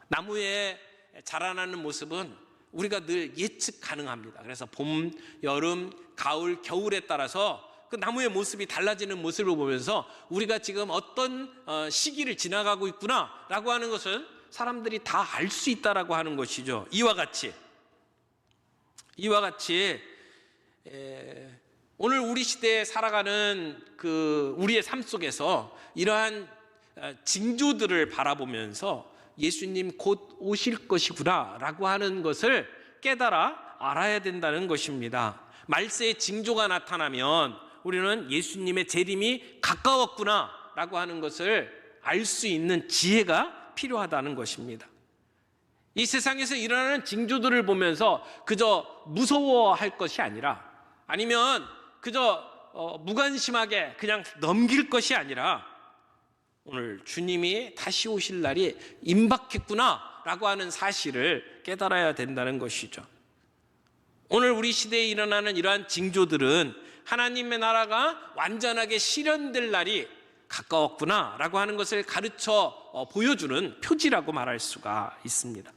나무에 자라나는 모습은 우리가 늘 예측 가능합니다. 그래서 봄, 여름, 가을, 겨울에 따라서 그 나무의 모습이 달라지는 모습을 보면서 우리가 지금 어떤 시기를 지나가고 있구나라고 하는 것을 사람들이 다 알 수 있다라고 하는 것이죠. 이와 같이 오늘 우리 시대에 살아가는 우리의 삶 속에서 이러한 징조들을 바라보면서 예수님 곧 오실 것이구나 라고 하는 것을 깨달아 알아야 된다는 것입니다. 말세의 징조가 나타나면 우리는 예수님의 재림이 가까웠구나 라고 하는 것을 알 수 있는 지혜가 필요하다는 것입니다. 이 세상에서 일어나는 징조들을 보면서 그저 무서워할 것이 아니라, 아니면 그저 무관심하게 그냥 넘길 것이 아니라, 오늘 주님이 다시 오실 날이 임박했구나 라고 하는 사실을 깨달아야 된다는 것이죠. 오늘 우리 시대에 일어나는 이러한 징조들은 하나님의 나라가 완전하게 실현될 날이 가까웠구나 라고 하는 것을 가르쳐 보여주는 표지라고 말할 수가 있습니다.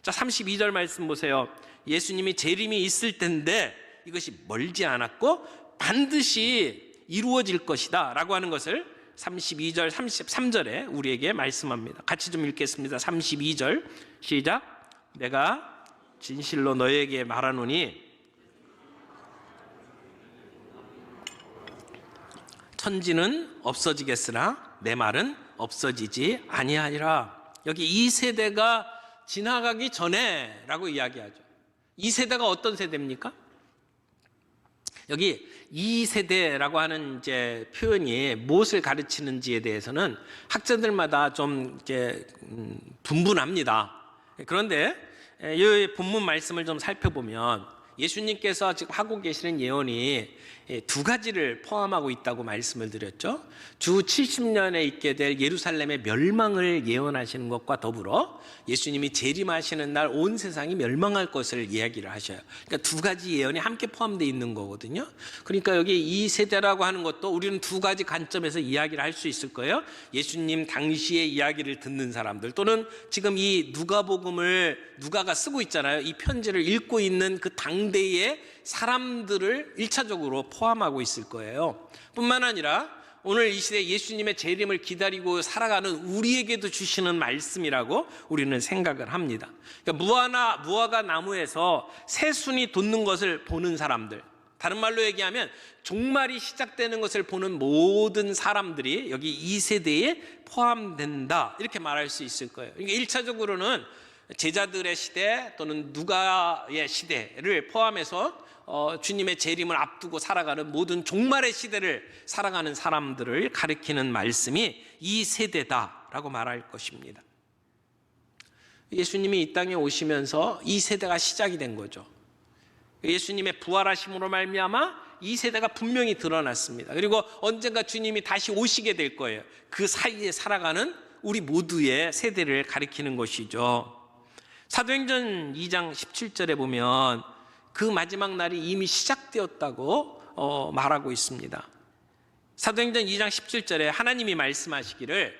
자, 32절 말씀 보세요. 예수님이 재림이 있을 텐데 이것이 멀지 않았고 반드시 이루어질 것이다 라고 하는 것을 32절, 33절에 우리에게 말씀합니다. 같이 좀 읽겠습니다. 32절 시작. 내가 진실로 너에게 말하노니 천지는 없어지겠으나 내 말은 없어지지 아니하리라. 여기 이 세대가 지나가기 전에 라고 이야기하죠. 이 세대가 어떤 세대입니까? 여기 이 세대라고 하는 이제 표현이 무엇을 가르치는지에 대해서는 학자들마다 좀 이제 분분합니다. 그런데 이 본문 말씀을 좀 살펴보면 예수님께서 지금 하고 계시는 예언이 두 가지를 포함하고 있다고 말씀을 드렸죠. 주 70년에 있게 될 예루살렘의 멸망을 예언하시는 것과 더불어 예수님이 재림하시는 날 온 세상이 멸망할 것을 이야기를 하셔요. 그러니까 두 가지 예언이 함께 포함되어 있는 거거든요. 그러니까 여기 이 세대라고 하는 것도 우리는 두 가지 관점에서 이야기를 할 수 있을 거예요. 예수님 당시의 이야기를 듣는 사람들, 또는 지금 이 누가복음을 누가가 쓰고 있잖아요. 이 편지를 읽고 있는 그 당대의 사람들을 1차적으로 포함하고 있을 거예요. 뿐만 아니라 오늘 이 시대에 예수님의 재림을 기다리고 살아가는 우리에게도 주시는 말씀이라고 우리는 생각을 합니다. 그러니까 무화과 나무에서 새순이 돋는 것을 보는 사람들, 다른 말로 얘기하면 종말이 시작되는 것을 보는 모든 사람들이 여기 이 세대에 포함된다, 이렇게 말할 수 있을 거예요. 그러니까 1차적으로는 제자들의 시대 또는 누가의 시대를 포함해서 주님의 재림을 앞두고 살아가는 모든 종말의 시대를 살아가는 사람들을 가리키는 말씀이 이 세대다라고 말할 것입니다. 예수님이 이 땅에 오시면서 이 세대가 시작이 된 거죠. 예수님의 부활하심으로 말미암아 이 세대가 분명히 드러났습니다. 그리고 언젠가 주님이 다시 오시게 될 거예요. 그 사이에 살아가는 우리 모두의 세대를 가리키는 것이죠. 사도행전 2장 17절에 보면 그 마지막 날이 이미 시작되었다고 말하고 있습니다. 사도행전 2장 17절에 하나님이 말씀하시기를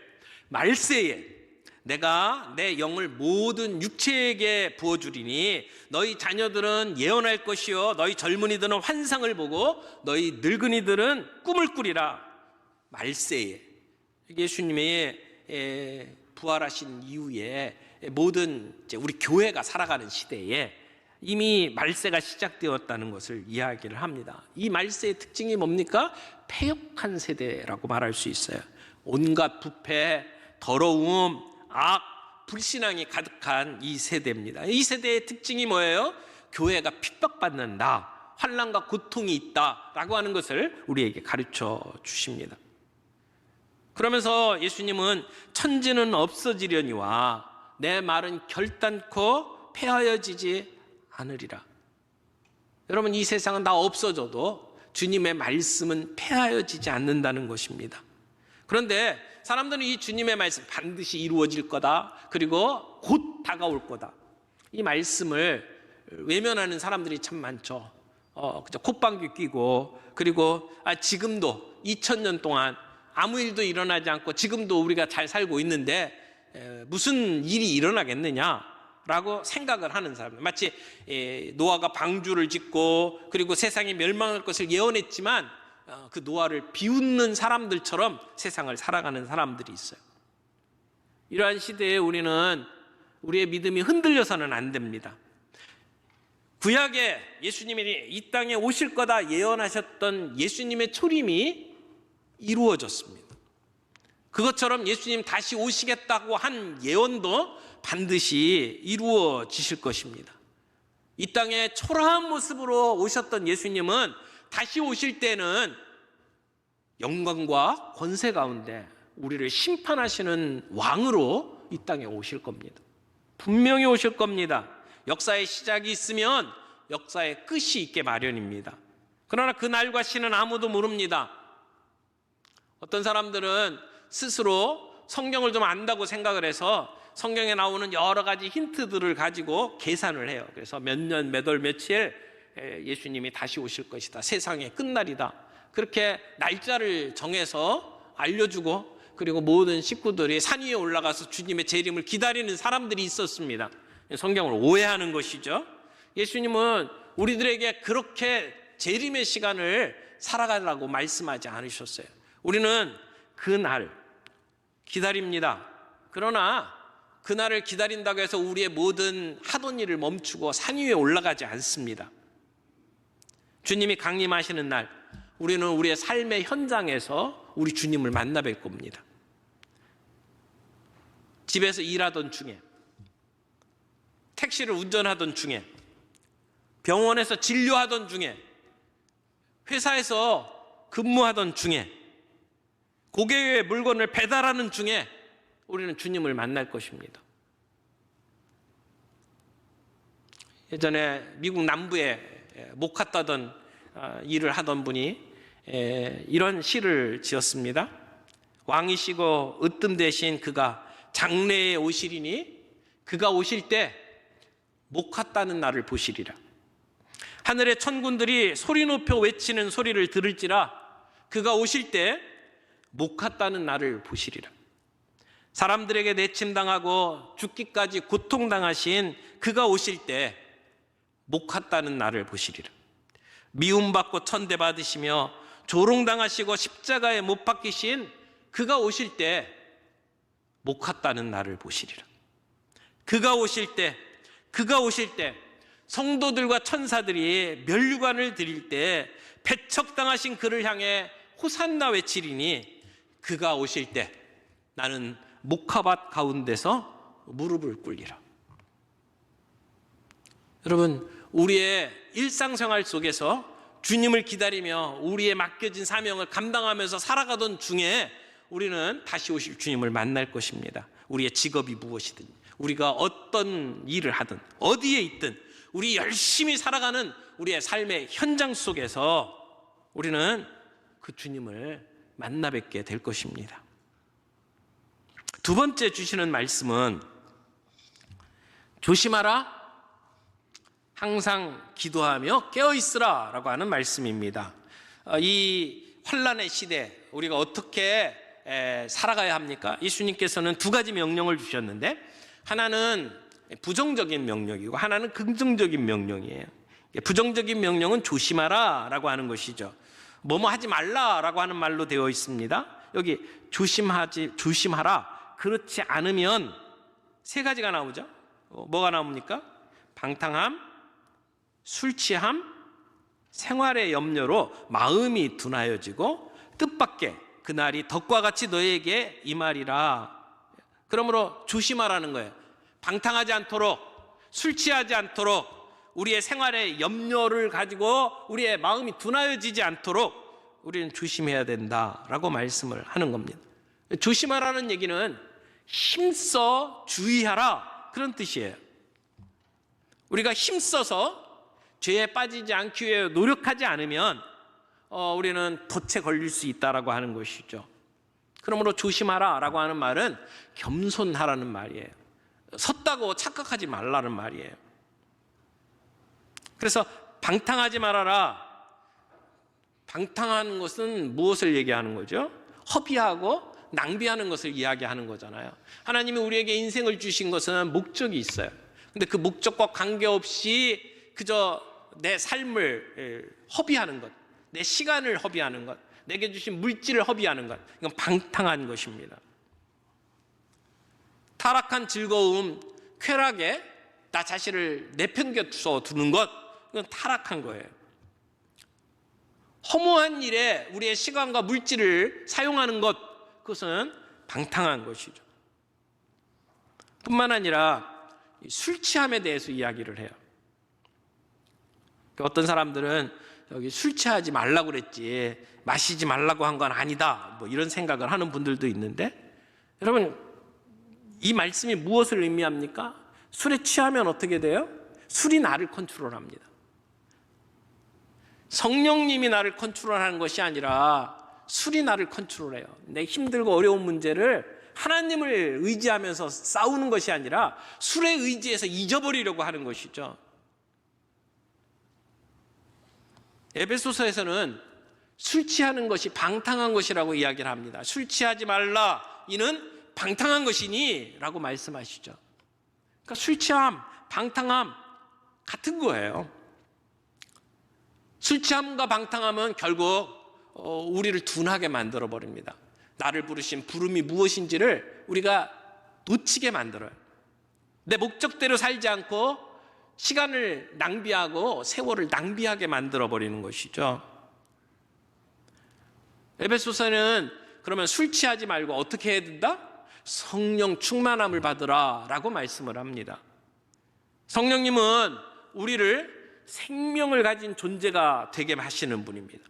말세에 내가 내 영을 모든 육체에게 부어주리니 너희 자녀들은 예언할 것이요 너희 젊은이들은 환상을 보고 너희 늙은이들은 꿈을 꾸리라. 말세에 예수님의 부활하신 이후에 모든 우리 교회가 살아가는 시대에 이미 말세가 시작되었다는 것을 이야기를 합니다. 이 말세의 특징이 뭡니까? 패역한 세대라고 말할 수 있어요. 온갖 부패, 더러움, 악, 불신앙이 가득한 이 세대입니다. 이 세대의 특징이 뭐예요? 교회가 핍박받는다, 환난과 고통이 있다라고 하는 것을 우리에게 가르쳐 주십니다. 그러면서 예수님은 천지는 없어지려니와 내 말은 결단코 폐하여지지 않으리라. 여러분, 이 세상은 다 없어져도 주님의 말씀은 폐하여지지 않는다는 것입니다. 그런데 사람들은 이 주님의 말씀 반드시 이루어질 거다, 그리고 곧 다가올 거다, 이 말씀을 외면하는 사람들이 참 많죠. 그저 콧방귀 뀌고, 그리고 지금도 2000년 동안 아무 일도 일어나지 않고 지금도 우리가 잘 살고 있는데 무슨 일이 일어나겠느냐라고 생각을 하는 사람들. 마치 노아가 방주를 짓고 그리고 세상이 멸망할 것을 예언했지만 그 노아를 비웃는 사람들처럼 세상을 살아가는 사람들이 있어요. 이러한 시대에 우리는 우리의 믿음이 흔들려서는 안 됩니다. 구약에 예수님이 이 땅에 오실 거다 예언하셨던 예수님의 초림이 이루어졌습니다. 그것처럼 예수님 다시 오시겠다고 한 예언도 반드시 이루어지실 것입니다. 이 땅에 초라한 모습으로 오셨던 예수님은 다시 오실 때는 영광과 권세 가운데 우리를 심판하시는 왕으로 이 땅에 오실 겁니다. 분명히 오실 겁니다. 역사의 시작이 있으면 역사의 끝이 있게 마련입니다. 그러나 그 날과 시는 아무도 모릅니다. 어떤 사람들은 스스로 성경을 좀 안다고 생각을 해서 성경에 나오는 여러 가지 힌트들을 가지고 계산을 해요. 그래서 몇 년, 몇 월, 며칠 예수님이 다시 오실 것이다. 세상의 끝날이다. 그렇게 날짜를 정해서 알려주고 그리고 모든 식구들이 산 위에 올라가서 주님의 재림을 기다리는 사람들이 있었습니다. 성경을 오해하는 것이죠. 예수님은 우리들에게 그렇게 재림의 시간을 살아가라고 말씀하지 않으셨어요. 우리는 그 날 기다립니다. 그러나 그날을 기다린다고 해서 우리의 모든 하던 일을 멈추고 산 위에 올라가지 않습니다. 주님이 강림하시는 날 우리는 우리의 삶의 현장에서 우리 주님을 만나 뵐 겁니다. 집에서 일하던 중에, 택시를 운전하던 중에, 병원에서 진료하던 중에, 회사에서 근무하던 중에, 고객의 물건을 배달하는 중에 우리는 주님을 만날 것입니다. 예전에 미국 남부에 목화 따던 일을 하던 분이 이런 시를 지었습니다. 왕이시고 으뜸 대신 그가 장래에 오시리니 그가 오실 때 목화 따는 날을 보시리라. 하늘의 천군들이 소리 높여 외치는 소리를 들을지라 그가 오실 때 목화 따는 날을 보시리라. 사람들에게 내침당하고 죽기까지 고통당하신 그가 오실 때 목화 따는 날을 보시리라. 미움받고 천대받으시며 조롱당하시고 십자가에 못 박히신 그가 오실 때 목화 따는 날을 보시리라. 그가 오실 때 성도들과 천사들이 면류관을 드릴 때 배척당하신 그를 향해 호산나 외치리니 그가 오실 때 나는 목화밭 가운데서 무릎을 꿇리라. 여러분, 우리의 일상생활 속에서 주님을 기다리며 우리의 맡겨진 사명을 감당하면서 살아가던 중에 우리는 다시 오실 주님을 만날 것입니다. 우리의 직업이 무엇이든, 우리가 어떤 일을 하든, 어디에 있든 우리 열심히 살아가는 우리의 삶의 현장 속에서 우리는 그 주님을 만나 뵙게 될 것입니다. 두 번째 주시는 말씀은 조심하라, 항상 기도하며 깨어있으라 라고 하는 말씀입니다. 이 환난의 시대 우리가 어떻게 살아가야 합니까? 예수님께서는 두 가지 명령을 주셨는데 하나는 부정적인 명령이고 하나는 긍정적인 명령이에요. 부정적인 명령은 조심하라 라고 하는 것이죠. 뭐뭐 하지 말라 라고 하는 말로 되어 있습니다. 여기 조심하라. 그렇지 않으면 세 가지가 나오죠. 뭐가 나옵니까? 방탕함, 술 취함, 생활의 염려로 마음이 둔하여지고 뜻밖의 그날이 덕과 같이 너에게 임하리라. 그러므로 조심하라는 거예요. 방탕하지 않도록, 술 취하지 않도록, 우리의 생활의 염려를 가지고 우리의 마음이 둔하여지지 않도록 우리는 조심해야 된다라고 말씀을 하는 겁니다. 조심하라는 얘기는 힘써 주의하라 그런 뜻이에요. 우리가 힘써서 죄에 빠지지 않기 위해 노력하지 않으면 우리는 덫에 걸릴 수 있다라고 하는 것이죠. 그러므로 조심하라라고 하는 말은 겸손하라는 말이에요. 섰다고 착각하지 말라는 말이에요. 그래서 방탕하지 말아라. 방탕하는 것은 무엇을 얘기하는 거죠? 허비하고 낭비하는 것을 이야기하는 거잖아요. 하나님이 우리에게 인생을 주신 것은 목적이 있어요. 근데 그 목적과 관계없이 그저 내 삶을 허비하는 것, 내 시간을 허비하는 것, 내게 주신 물질을 허비하는 것, 이건 방탕한 것입니다. 타락한 즐거움, 쾌락에 나 자신을 내팽겨쳐 두는 것, 이건 타락한 거예요. 허무한 일에 우리의 시간과 물질을 사용하는 것, 그것은 방탕한 것이죠. 뿐만 아니라 술 취함에 대해서 이야기를 해요. 어떤 사람들은 여기 술 취하지 말라고 그랬지 마시지 말라고 한 건 아니다, 뭐 이런 생각을 하는 분들도 있는데, 여러분 이 말씀이 무엇을 의미합니까? 술에 취하면 어떻게 돼요? 술이 나를 컨트롤합니다. 성령님이 나를 컨트롤하는 것이 아니라 술이 나를 컨트롤해요. 내 힘들고 어려운 문제를 하나님을 의지하면서 싸우는 것이 아니라 술에 의지해서 잊어버리려고 하는 것이죠. 에베소서에서는 술 취하는 것이 방탕한 것이라고 이야기를 합니다. 술 취하지 말라, 이는 방탕한 것이니 라고 말씀하시죠. 그러니까 술 취함, 방탕함 같은 거예요. 술 취함과 방탕함은 결국 우리를 둔하게 만들어 버립니다. 나를 부르신 부름이 무엇인지를 우리가 놓치게 만들어요. 내 목적대로 살지 않고 시간을 낭비하고 세월을 낭비하게 만들어 버리는 것이죠. 에베소서는 그러면 술 취하지 말고 어떻게 해야 된다? 성령 충만함을 받으라 라고 말씀을 합니다. 성령님은 우리를 생명을 가진 존재가 되게 하시는 분입니다.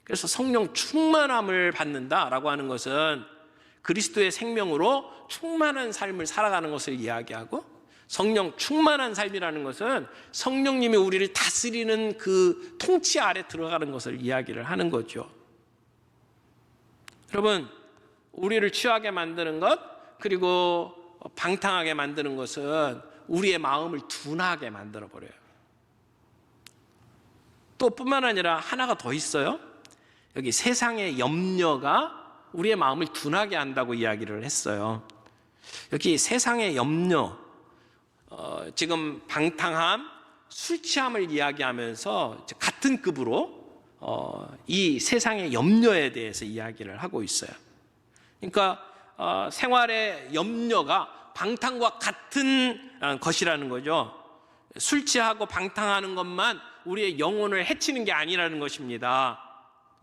그래서 성령 충만함을 받는다라고 하는 것은 그리스도의 생명으로 충만한 삶을 살아가는 것을 이야기하고, 성령 충만한 삶이라는 것은 성령님이 우리를 다스리는 그 통치 아래 들어가는 것을 이야기를 하는 거죠. 여러분, 우리를 취하게 만드는 것, 그리고 방탕하게 만드는 것은 우리의 마음을 둔하게 만들어 버려요. 또 뿐만 아니라 하나가 더 있어요. 여기 세상의 염려가 우리의 마음을 둔하게 한다고 이야기를 했어요. 여기 세상의 염려, 지금 방탕함, 술 취함을 이야기하면서 같은 급으로 이 세상의 염려에 대해서 이야기를 하고 있어요. 그러니까 생활의 염려가 방탕과 같은 것이라는 거죠. 술 취하고 방탕하는 것만 우리의 영혼을 해치는 게 아니라는 것입니다.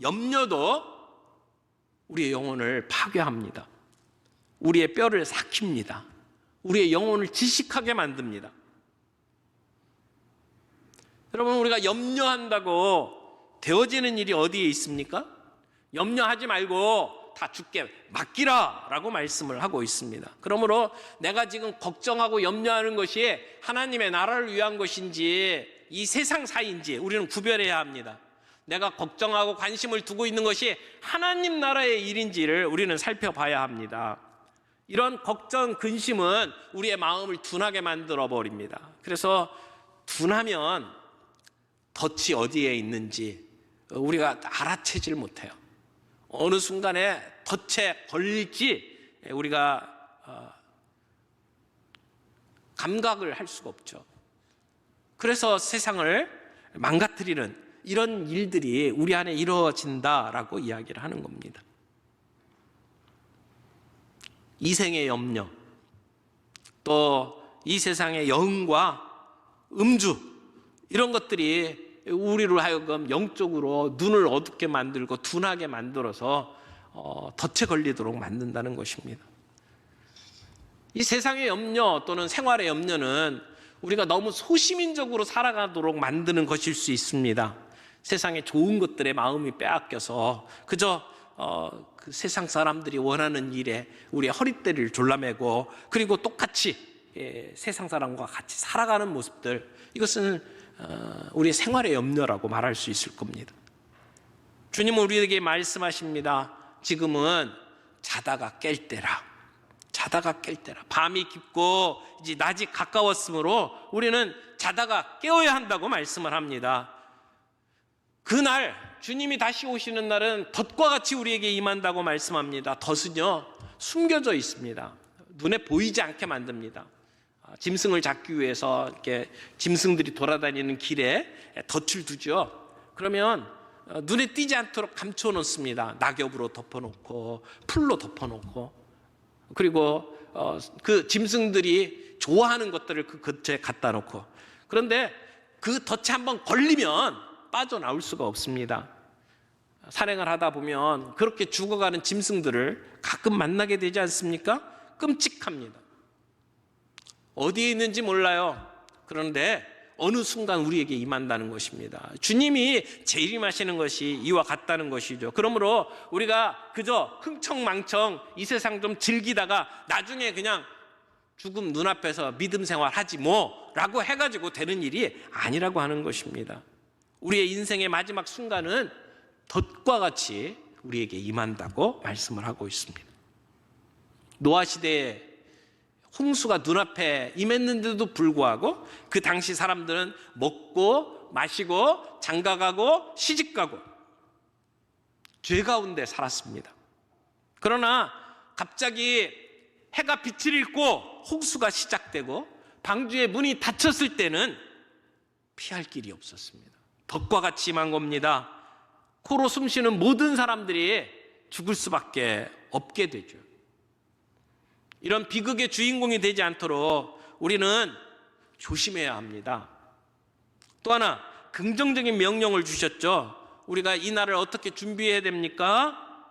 염려도 우리의 영혼을 파괴합니다. 우리의 뼈를 삭힙니다. 우리의 영혼을 질식하게 만듭니다. 여러분, 우리가 염려한다고 되어지는 일이 어디에 있습니까? 염려하지 말고 다 주께 맡기라 라고 말씀을 하고 있습니다. 그러므로 내가 지금 걱정하고 염려하는 것이 하나님의 나라를 위한 것인지 이 세상 사이인지 우리는 구별해야 합니다. 내가 걱정하고 관심을 두고 있는 것이 하나님 나라의 일인지를 우리는 살펴봐야 합니다. 이런 걱정, 근심은 우리의 마음을 둔하게 만들어 버립니다. 그래서 둔하면 덫이 어디에 있는지 우리가 알아채질 못해요. 어느 순간에 덫에 걸릴지 우리가 감각을 할 수가 없죠. 그래서 세상을 망가뜨리는 이런 일들이 우리 안에 이루어진다라고 이야기를 하는 겁니다. 이생의 염려, 또 이 세상의 영과 음주, 이런 것들이 우리로 하여금 영적으로 눈을 어둡게 만들고 둔하게 만들어서 덫에 걸리도록 만든다는 것입니다. 이 세상의 염려 또는 생활의 염려는 우리가 너무 소시민적으로 살아가도록 만드는 것일 수 있습니다. 세상의 좋은 것들에 마음이 빼앗겨서 그저 그 세상 사람들이 원하는 일에 우리의 허리띠를 졸라매고, 그리고 똑같이 세상 사람과 같이 살아가는 모습들, 이것은 우리의 생활의 염려라고 말할 수 있을 겁니다. 주님은 우리에게 말씀하십니다. 지금은 자다가 깰 때라. 자다가 깰 때라. 밤이 깊고 이제 낮이 가까웠으므로 우리는 자다가 깨어야 한다고 말씀을 합니다. 그날 주님이 다시 오시는 날은 덫과 같이 우리에게 임한다고 말씀합니다. 덫은요, 숨겨져 있습니다. 눈에 보이지 않게 만듭니다. 짐승을 잡기 위해서 이렇게 짐승들이 돌아다니는 길에 덫을 두죠. 그러면 눈에 띄지 않도록 감춰 놓습니다. 낙엽으로 덮어놓고 풀로 덮어놓고, 그리고 그 짐승들이 좋아하는 것들을 그 덫에 갖다 놓고, 그런데 그 덫에 한번 걸리면 빠져나올 수가 없습니다. 산행을 하다 보면 그렇게 죽어가는 짐승들을 가끔 만나게 되지 않습니까? 끔찍합니다. 어디에 있는지 몰라요. 그런데 어느 순간 우리에게 임한다는 것입니다. 주님이 재림하시는 것이 이와 같다는 것이죠. 그러므로 우리가 그저 흥청망청 이 세상 좀 즐기다가 나중에 그냥 죽음 눈앞에서 믿음 생활하지 뭐라고 해가지고 되는 일이 아니라고 하는 것입니다. 우리의 인생의 마지막 순간은 덫과 같이 우리에게 임한다고 말씀을 하고 있습니다. 노아 시대에 홍수가 눈앞에 임했는데도 불구하고 그 당시 사람들은 먹고 마시고 장가가고 시집가고 죄 가운데 살았습니다. 그러나 갑자기 해가 빛을 잃고 홍수가 시작되고 방주의 문이 닫혔을 때는 피할 길이 없었습니다. 덫과 같이 임한 겁니다. 코로 숨쉬는 모든 사람들이 죽을 수밖에 없게 되죠. 이런 비극의 주인공이 되지 않도록 우리는 조심해야 합니다. 또 하나 긍정적인 명령을 주셨죠. 우리가 이 날을 어떻게 준비해야 됩니까?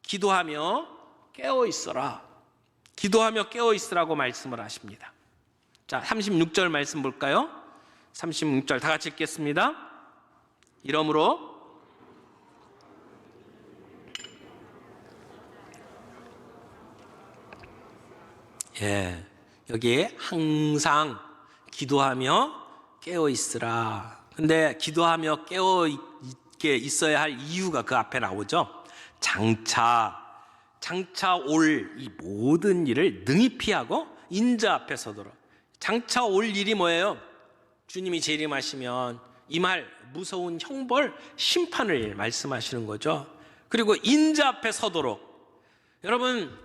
기도하며 깨어 있어라. 기도하며 깨어 있으라고 말씀을 하십니다. 자, 36절 말씀 볼까요? 36절 다 같이 읽겠습니다. 이러므로 여기에 항상 기도하며 깨어 있으라. 근데 기도하며 깨어 있게 있어야 할 이유가 그 앞에 나오죠. 장차 올 이 모든 일을 능히 피하고 인자 앞에 서도록. 장차 올 일이 뭐예요? 주님이 재림하시면 임할 무서운 형벌, 심판을 말씀하시는 거죠. 그리고 인자 앞에 서도록. 여러분,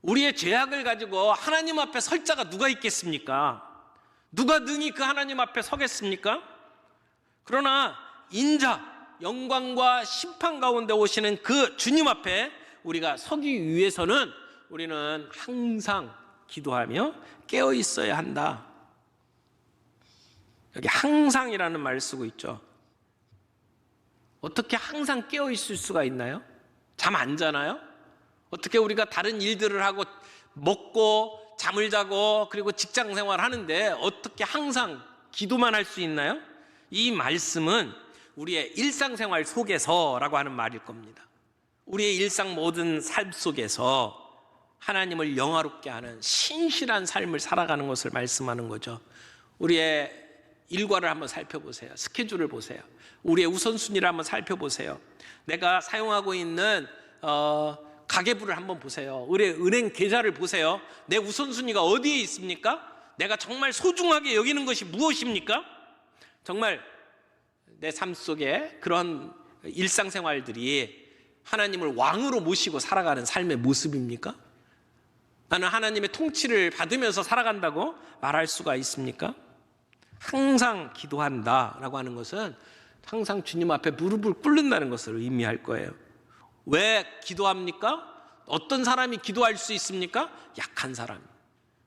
우리의 죄악을 가지고 하나님 앞에 설 자가 누가 있겠습니까? 누가 능히 그 하나님 앞에 서겠습니까? 그러나 인자, 영광과 심판 가운데 오시는 그 주님 앞에 우리가 서기 위해서는 우리는 항상 기도하며 깨어 있어야 한다. 여기 항상이라는 말을 쓰고 있죠. 어떻게 항상 깨어 있을 수가 있나요? 잠 안 자나요? 어떻게 우리가 다른 일들을 하고 먹고 잠을 자고 그리고 직장 생활을 하는데 어떻게 항상 기도만 할 수 있나요? 이 말씀은 우리의 일상생활 속에서라고 하는 말일 겁니다. 우리의 일상 모든 삶 속에서 하나님을 영화롭게 하는 신실한 삶을 살아가는 것을 말씀하는 거죠. 우리의 일과를 한번 살펴보세요. 스케줄을 보세요. 우리의 우선순위를 한번 살펴보세요. 내가 사용하고 있는 가계부를 한번 보세요. 은행 계좌를 보세요. 내 우선순위가 어디에 있습니까? 내가 정말 소중하게 여기는 것이 무엇입니까? 정말 내 삶 속에 그런 일상생활들이 하나님을 왕으로 모시고 살아가는 삶의 모습입니까? 나는 하나님의 통치를 받으면서 살아간다고 말할 수가 있습니까? 항상 기도한다라고 하는 것은 항상 주님 앞에 무릎을 꿇는다는 것을 의미할 거예요. 왜 기도합니까? 어떤 사람이 기도할 수 있습니까? 약한 사람.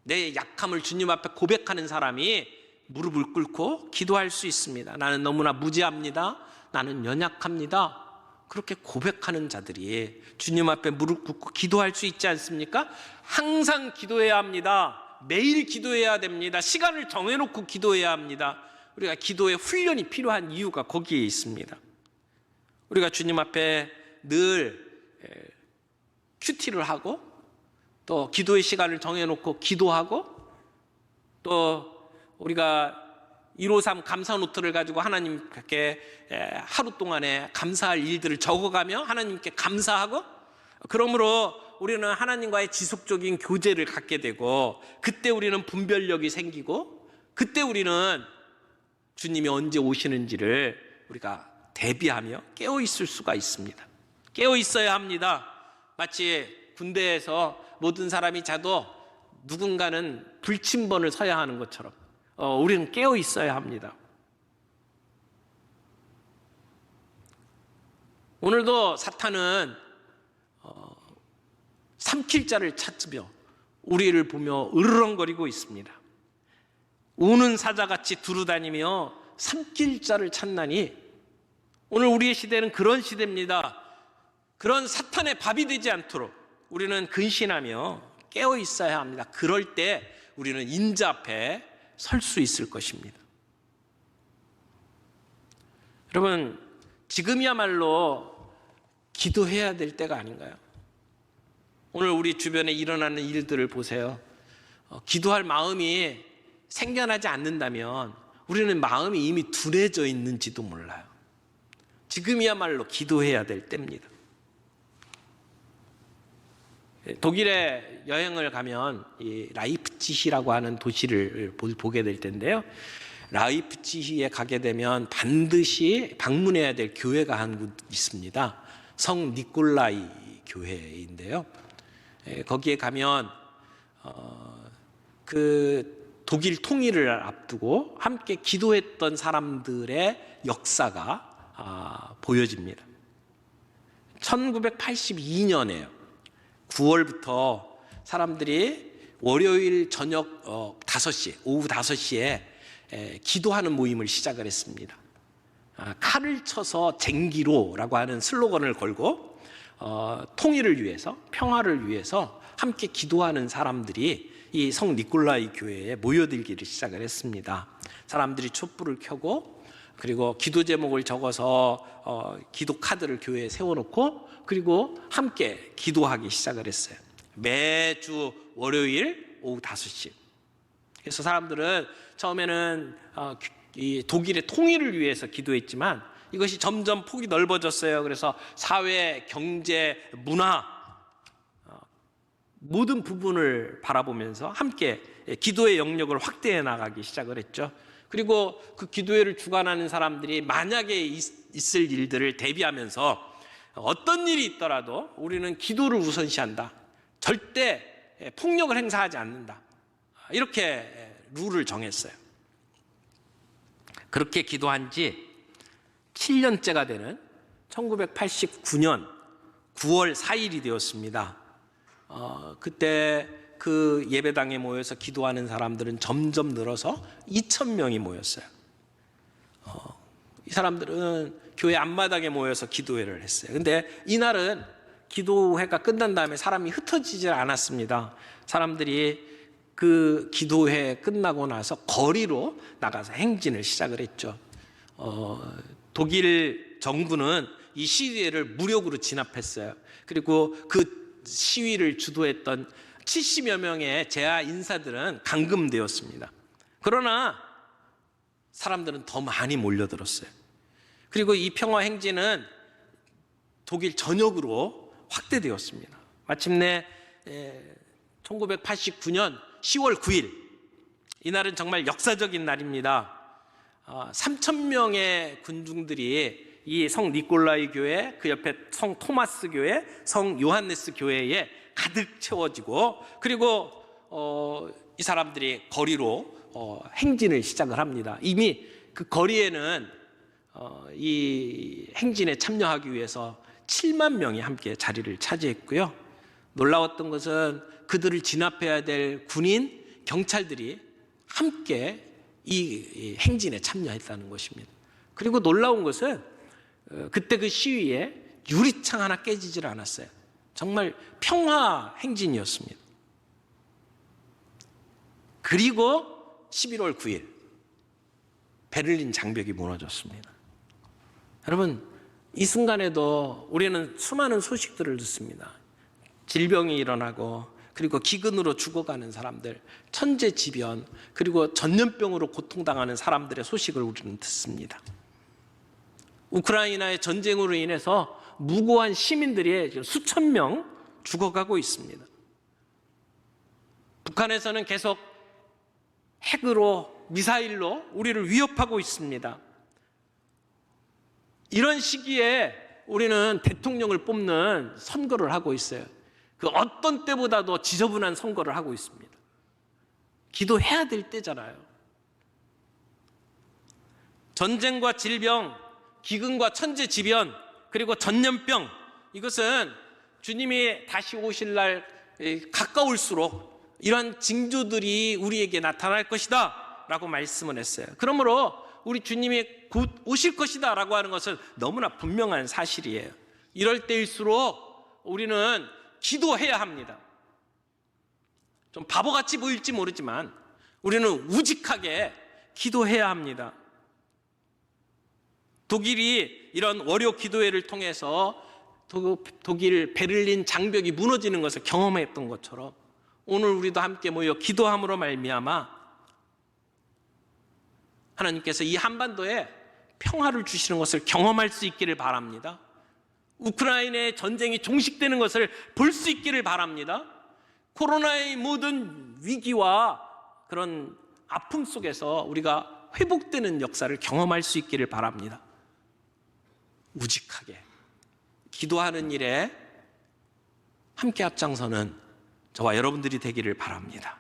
내 약함을 주님 앞에 고백하는 사람이 무릎을 꿇고 기도할 수 있습니다. 나는 너무나 무지합니다. 나는 연약합니다. 그렇게 고백하는 자들이 주님 앞에 무릎 꿇고 기도할 수 있지 않습니까? 항상 기도해야 합니다. 매일 기도해야 됩니다. 시간을 정해놓고 기도해야 합니다. 우리가 기도의 훈련이 필요한 이유가 거기에 있습니다. 우리가 주님 앞에 늘 큐티를 하고 또 기도의 시간을 정해놓고 기도하고 또 우리가 153 감사 노트를 가지고 하나님께 하루 동안에 감사할 일들을 적어가며 하나님께 감사하고, 그러므로 우리는 하나님과의 지속적인 교제를 갖게 되고, 그때 우리는 분별력이 생기고, 그때 우리는 주님이 언제 오시는지를 우리가 대비하며 깨어 있을 수가 있습니다. 깨어 있어야 합니다. 마치 군대에서 모든 사람이 자도 누군가는 불침번을 서야 하는 것처럼 우리는 깨어 있어야 합니다. 오늘도 사탄은 삼킬 자를 찾으며 우리를 보며 으르렁거리고 있습니다. 우는 사자같이 두루다니며 삼킬 자를 찾나니, 오늘 우리의 시대는 그런 시대입니다. 그런 사탄의 밥이 되지 않도록 우리는 근신하며 깨어 있어야 합니다. 그럴 때 우리는 인자 앞에 설 수 있을 것입니다. 여러분, 지금이야말로 기도해야 될 때가 아닌가요? 오늘 우리 주변에 일어나는 일들을 보세요. 기도할 마음이 생겨나지 않는다면 우리는 마음이 이미 둔해져 있는지도 몰라요. 지금이야말로 기도해야 될 때입니다. 독일에 여행을 가면 이 라이프치히라고 하는 도시를 보게 될 텐데요. 라이프치히에 가게 되면 반드시 방문해야 될 교회가 한 곳 있습니다. 성 니콜라이 교회인데요. 거기에 가면 그 독일 통일을 앞두고 함께 기도했던 사람들의 역사가 보여집니다. 1982년에요. 9월부터 사람들이 월요일 저녁 5시, 오후 5시에 기도하는 모임을 시작을 했습니다. 칼을 쳐서 쟁기로라고 하는 슬로건을 걸고 통일을 위해서, 평화를 위해서 함께 기도하는 사람들이 이 성 니콜라이 교회에 모여들기를 시작을 했습니다. 사람들이 촛불을 켜고, 그리고 기도 제목을 적어서 기도 카드를 교회에 세워놓고, 그리고 함께 기도하기 시작을 했어요. 매주 월요일 오후 5시. 그래서 사람들은 처음에는 이 독일의 통일을 위해서 기도했지만 이것이 점점 폭이 넓어졌어요. 그래서 사회, 경제, 문화 모든 부분을 바라보면서 함께 기도의 영역을 확대해 나가기 시작을 했죠. 그리고 그 기도회를 주관하는 사람들이 만약에 있을 일들을 대비하면서 어떤 일이 있더라도 우리는 기도를 우선시한다. 절대 폭력을 행사하지 않는다. 이렇게 룰을 정했어요. 그렇게 기도한 지 7년째가 되는 1989년 9월 4일이 되었습니다. 그때 그 예배당에 모여서 기도하는 사람들은 점점 늘어서 2,000명이 모였어요. 이 사람들은 교회 앞마당에 모여서 기도회를 했어요. 근데 이날은 기도회가 끝난 다음에 사람이 흩어지질 않았습니다. 사람들이 그 기도회 끝나고 나서 거리로 나가서 행진을 시작을 했죠. 독일 정부는 이 시위를 무력으로 진압했어요. 그리고 그 시위를 주도했던 70여 명의 재하 인사들은 감금되었습니다. 그러나 사람들은 더 많이 몰려들었어요. 그리고 이 평화 행진은 독일 전역으로 확대되었습니다. 마침내 1989년 10월 9일, 이날은 정말 역사적인 날입니다. 3,000명의 군중들이 이 성 니콜라이 교회, 그 옆에 성 토마스 교회, 성 요한네스 교회에 가득 채워지고, 그리고 이 사람들이 거리로 행진을 시작을 합니다. 이미 그 거리에는 이 행진에 참여하기 위해서 7만 명이 함께 자리를 차지했고요. 놀라웠던 것은 그들을 진압해야 될 군인, 경찰들이 함께 이 행진에 참여했다는 것입니다. 그리고 놀라운 것은 그때 그 시위에 유리창 하나 깨지질 않았어요. 정말 평화 행진이었습니다. 그리고 11월 9일 베를린 장벽이 무너졌습니다. 여러분, 이 순간에도 우리는 수많은 소식들을 듣습니다. 질병이 일어나고, 그리고 기근으로 죽어가는 사람들, 천재지변, 그리고 전염병으로 고통당하는 사람들의 소식을 우리는 듣습니다. 우크라이나의 전쟁으로 인해서 무고한 시민들이 수천 명 죽어가고 있습니다. 북한에서는 계속 핵으로, 미사일로 우리를 위협하고 있습니다. 이런 시기에 우리는 대통령을 뽑는 선거를 하고 있어요. 그 어떤 때보다도 지저분한 선거를 하고 있습니다. 기도해야 될 때잖아요. 전쟁과 질병, 기근과 천재지변, 그리고 전염병, 이것은 주님이 다시 오실 날 가까울수록 이런 징조들이 우리에게 나타날 것이다 라고 말씀을 했어요. 그러므로 우리 주님이 곧 오실 것이다 라고 하는 것은 너무나 분명한 사실이에요. 이럴 때일수록 우리는 기도해야 합니다. 좀 바보같이 보일지 모르지만 우리는 우직하게 기도해야 합니다. 독일이 이런 월요 기도회를 통해서 독일 베를린 장벽이 무너지는 것을 경험했던 것처럼 오늘 우리도 함께 모여 기도함으로 말미암아 하나님께서 이 한반도에 평화를 주시는 것을 경험할 수 있기를 바랍니다. 우크라이나의 전쟁이 종식되는 것을 볼 수 있기를 바랍니다. 코로나의 모든 위기와 그런 아픔 속에서 우리가 회복되는 역사를 경험할 수 있기를 바랍니다. 우직하게 기도하는 일에 함께 앞장서는 저와 여러분들이 되기를 바랍니다.